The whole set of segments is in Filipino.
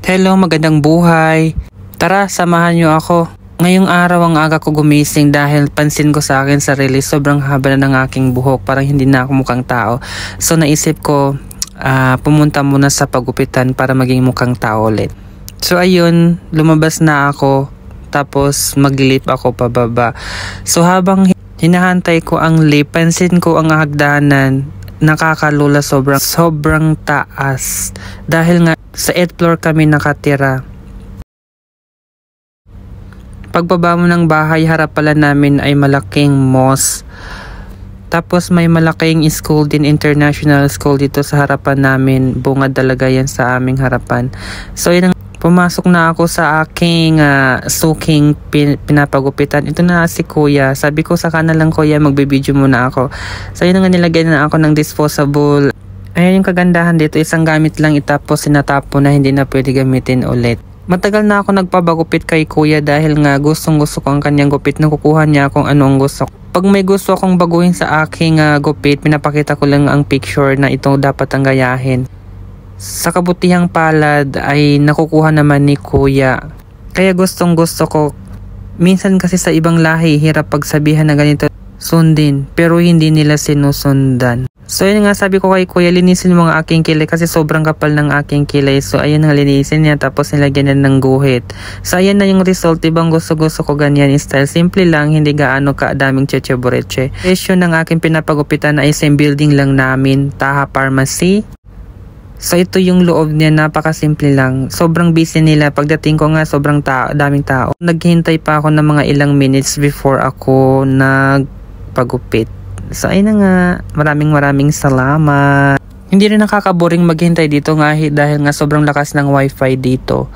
Hello, magandang buhay. Tara, samahan niyo ako. Ngayong araw ang aga ko gumising dahil pansin ko sa akin sarili sobrang haba na ng aking buhok, parang hindi na ako mukhang tao. So naisip ko pumunta muna sa pagupitan para maging mukhang tao ulit. So ayun, lumabas na ako tapos mag-lip ako pababa. So habang hinahantay ko ang lip, pansin ko ang hagdanan nakakalula, sobrang taas dahil nga sa 8th floor kami nakatira. Pagbaba mo ng bahay, harap pala namin ay malaking mosque. Tapos may malaking school din, international school dito sa harapan namin. Bungad talaga yan sa aming harapan. So yun, pumasok na ako sa aking suking pinapagupitan. Ito na si kuya. Sabi ko sa kanan lang, kuya, magbibideo muna ako. So yun nga, nilagyan na ako ng disposable. Ayun yung kagandahan dito, isang gamit lang itapos sinatapo na, hindi na pwede gamitin ulit. Matagal na ako nagpabagupit kay kuya dahil nga gustong gusto ko ang kanyang gupit. Nakukuha niya kung anong gusto ko. Pag may gusto akong baguhin sa aking gupit, pinapakita ko lang ang picture na ito dapat ang gayahin. Sa kabutihang palad ay nakukuha naman ni kuya. Kaya gustong gusto ko. Minsan kasi sa ibang lahi, hirap pagsabihan na ganito sundin, pero hindi nila sinusundan. So yun nga, sabi ko kay kuya, linisin mo ang aking kilay kasi sobrang kapal ng aking kilay. So ayun nga, linisin niya tapos nilagyan niya ng guhit. So ayan na yung result. Ibang gusto ko ganyan style. Simple lang, hindi gaano kadaming cheche-boreche. Presyo ng aking pinapagupitan ay same building lang namin, Taha Pharmacy. So ito yung loob niya, napakasimple lang. Sobrang busy nila. Pagdating ko nga, sobrang daming tao. Naghihintay pa ako ng mga ilang minutes before ako nagpagupit. So ayun na nga, maraming salamat. Hindi rin nakakaboring maghintay dito nga dahil nga sobrang lakas ng wifi dito.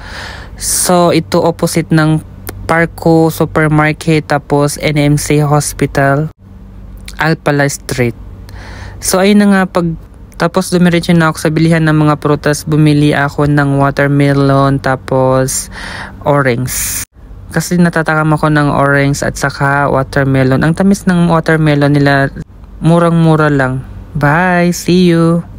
So ito opposite ng Parco Supermarket, tapos NMC Hospital, Alpala Street. So ayun na nga, tapos dumiretso na ako sa bilihan ng mga prutas. Bumili ako ng watermelon tapos orange. Kasi natatakam ako ng orange at saka watermelon. Ang tamis ng watermelon nila, murang-mura lang. Bye! See you!